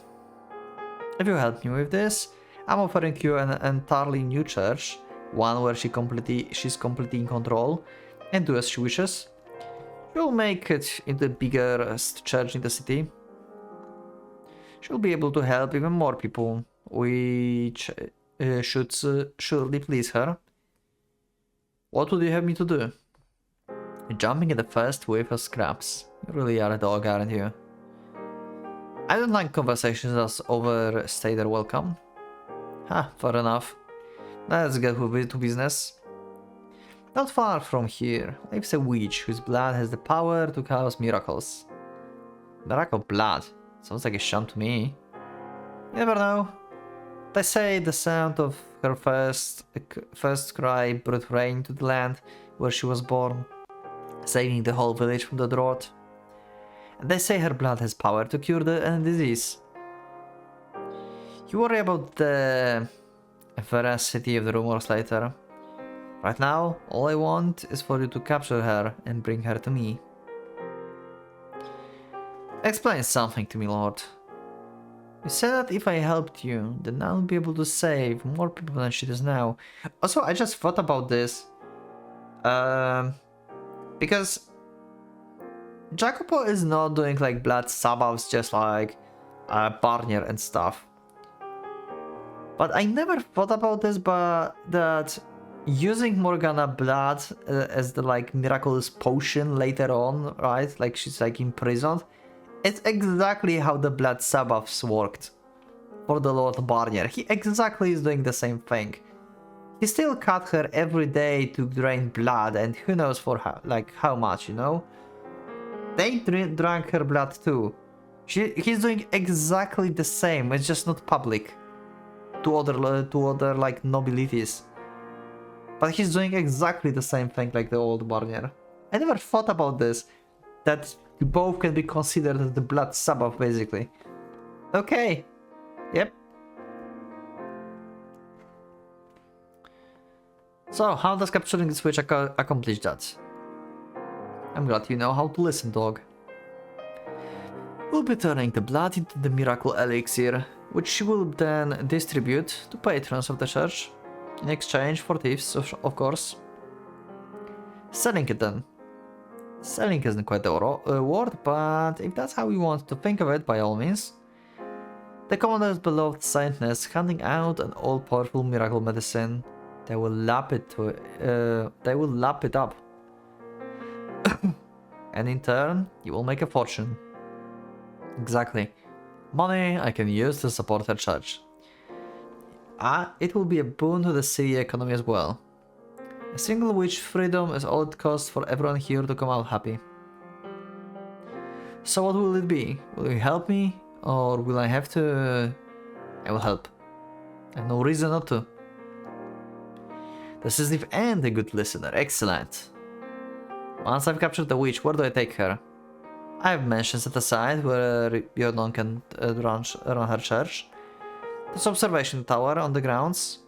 Speaker 1: If you help me with this, I'm offering you an entirely new church, one where she's completely in control, and do as she wishes. You'll make it into the biggest church in the city. She'll be able to help even more people, which should surely please her. What would you have me to do? Jumping at the first wave of scraps. You really are a dog, aren't you? I don't like conversations that overstay their welcome. Fair enough. Let's get to business. Not far from here lives a witch whose blood has the power to cause miracles. Miracle blood? Sounds like a sham to me. You never know. They say the sound of her first cry brought rain to the land where she was born, saving the whole village from the drought. And they say her blood has power to cure any disease. You worry about the veracity of the rumors later. Right now, all I want is for you to capture her and bring her to me. Explain something to me, Lord. You said that if I helped you, then I'll be able to save more people than she does now. Also, I just thought about this. Because Jacopo is not doing like blood sabbaths just like Barnier and stuff. But I never thought about this, but that using Morgana blood as the like miraculous potion later on, right? Like she's like imprisoned. It's exactly how the blood sabbaths worked for the Lord Barnier. He exactly is doing the same thing. He still cut her every day to drain blood, and who knows for how much, you know? They drank her blood too. He's doing exactly the same. It's just not public to other like nobilities. But he's doing exactly the same thing like the old Barnier. I never thought about this. That both can be considered as the blood sabbath, basically. Okay. Yep. So, how does capturing the switch accomplish that? I'm glad you know how to listen, dog. We'll be turning the blood into the miracle elixir, which she will then distribute to patrons of the church, in exchange for thieves, of course. Selling it then. Selling isn't quite the word, but if that's how you want to think of it, by all means. The commander's beloved saintess handing out an all-powerful miracle medicine They will lap it up. And in turn, you will make a fortune. Exactly. Money I can use to support her church. It will be a boon to the city economy as well. A single witch freedom is all it costs for everyone here to come out happy. So what will it be? Will you help me? Or will I have to... I will help. I have no reason not to. The sensitive and a good listener. Excellent. Once I've captured the witch, where do I take her? I have mentioned set aside where your non can run her church. This observation tower on the grounds.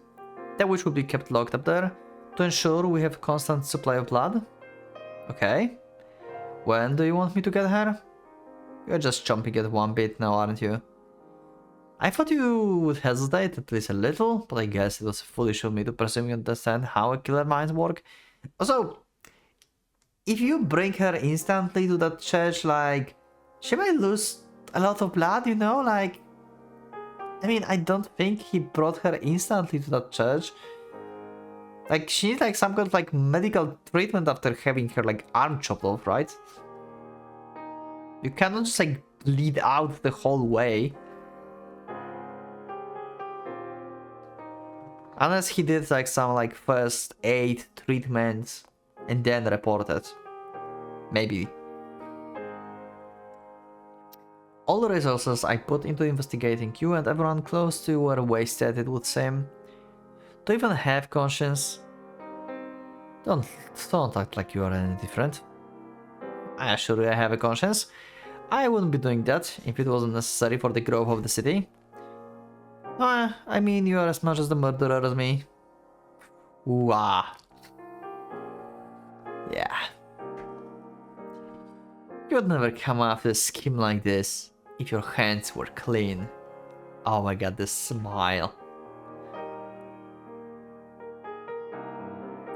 Speaker 1: The witch will be kept locked up there to ensure we have constant supply of blood. Okay. When do you want me to get her? You're just chomping at one bit now, aren't you? I thought you would hesitate at least a little, but I guess it was foolish of me to presume you understand how a killer minds work. Also, if you bring her instantly to that church, like, she might lose a lot of blood, you know? Like, I mean, I don't think he brought her instantly to that church. Like, she needs like some kind of like medical treatment after having her like arm chopped off, right? You cannot just like bleed out the whole way. Unless he did like some like first aid treatments and then reported. Maybe. All the resources I put into investigating you and everyone close to you were wasted, it would seem. Do you even have conscience? Don't act like you are any different. I assure you I have a conscience. I wouldn't be doing that if it wasn't necessary for the growth of the city. I mean, you are as much as the murderer as me. Ooh, ah. Yeah. You would never come after a scheme like this if your hands were clean. Oh my god, this smile.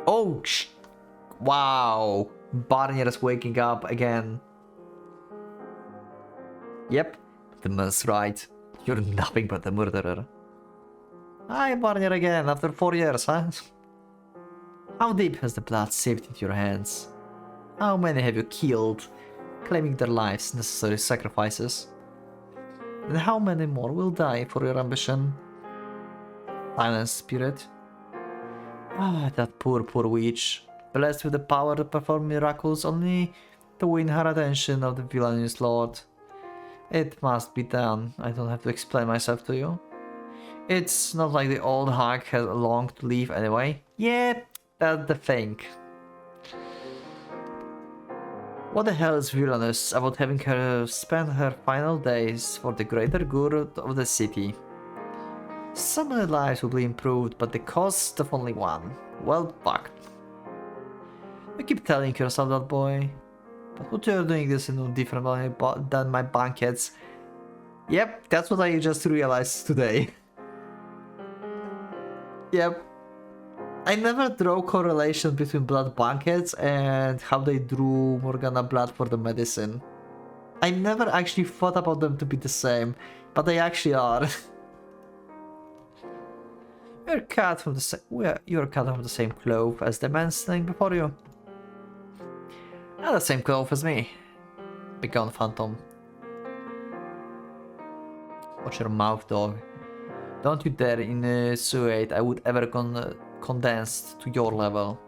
Speaker 1: Oh, wow. Barnier is waking up again. Yep, the man's right. You're nothing but a murderer. Hi, Barnier again, after 4 years, huh? How deep has the blood seeped into your hands? How many have you killed, claiming their lives necessary sacrifices? And how many more will die for your ambition? Silence, spirit. Ah, that poor witch, blessed with the power to perform miracles only to win her attention of the villainous lord. It must be done, I don't have to explain myself to you. It's not like the old hag has long to live anyway. Yeah, that's the thing. What the hell is villainous about having her spend her final days for the greater good of the city? Some of the lives will be improved, but the cost of only one. Well fucked. You keep telling yourself that, boy. But what you're doing this in no different way than my banquets. Yep, that's what I just realized today. Yep. I never draw correlation between blood banquets and how they drew Morgana blood for the medicine. I never actually thought about them to be the same, but they actually are. You're cut from the same cloth as the man standing before you. And the same cloth as me. Begone, phantom. Watch your mouth, dog. Don't you dare insinuate I would ever condense to your level.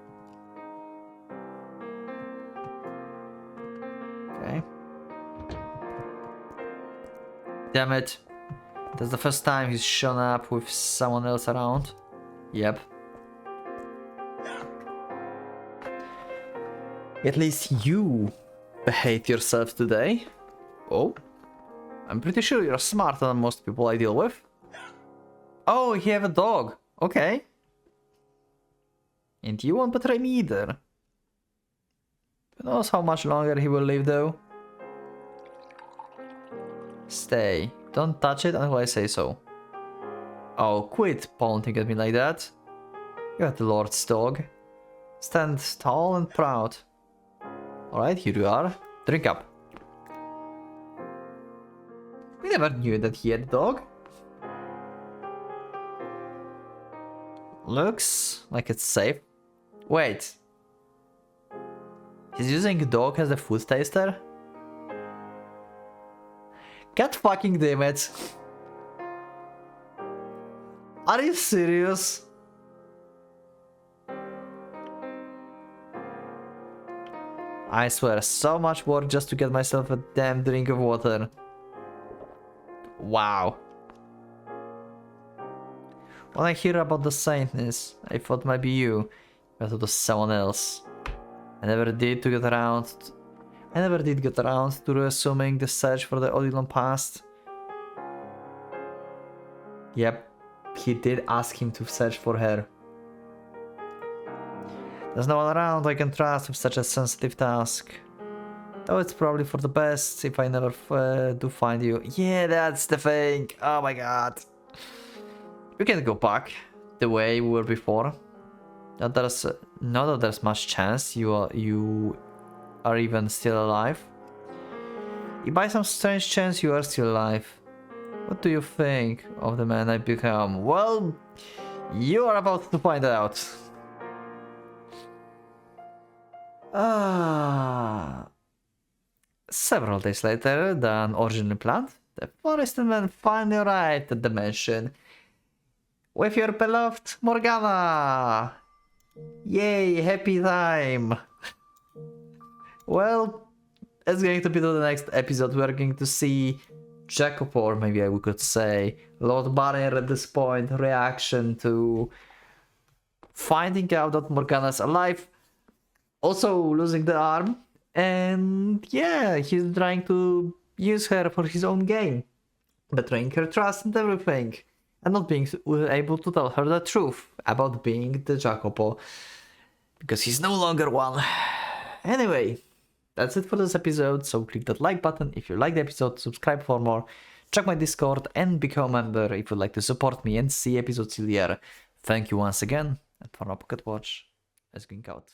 Speaker 1: Okay. Damn it. That's the first time he's shown up with someone else around. Yep. At least you behave yourself today. Oh. I'm pretty sure you're smarter than most people I deal with. Oh, you have a dog. Okay. And you won't betray me either. Who knows how much longer he will live though? Stay. Don't touch it until I say so. Oh, quit pointing at me like that. You're the Lord's dog. Stand tall and proud. Alright, here you are. Drink up. We never knew that he had a dog. Looks like it's safe. Wait. He's using dog as a food taster? God fucking damn it. Are you serious? I swear, so much work just to get myself a damn drink of water. Wow. When I hear about the saintness, I thought maybe you, but it was someone else. I never did get around to resuming the search for the Odilon past. Yep, he did ask him to search for her. There's no one around I can trust with such a sensitive task. Though it's probably for the best if I never do find you. Yeah, that's the thing. Oh my god. We can go back the way we were before. Not that there's much chance you are even still alive. If by some strange chance you are still alive, what do you think of the man I become? Well, you are about to find out. Several days later than originally planned, the forest man finally arrived at the mansion with your beloved Morgana. Yay, happy time. Well, it's going to be the next episode. We're going to see Jacopo, or maybe we could say Lord Barrier at this point, reaction to finding out that Morgana's alive, also losing the arm, and yeah, he's trying to use her for his own gain, betraying her trust and everything, and not being able to tell her the truth about being the Jacopo, because he's no longer one. Anyway, that's it for this episode, so click that like button if you like the episode, subscribe for more, check my Discord, and become a member if you'd like to support me and see episodes earlier. Thank you once again, and for now, Pocket Watch is going out.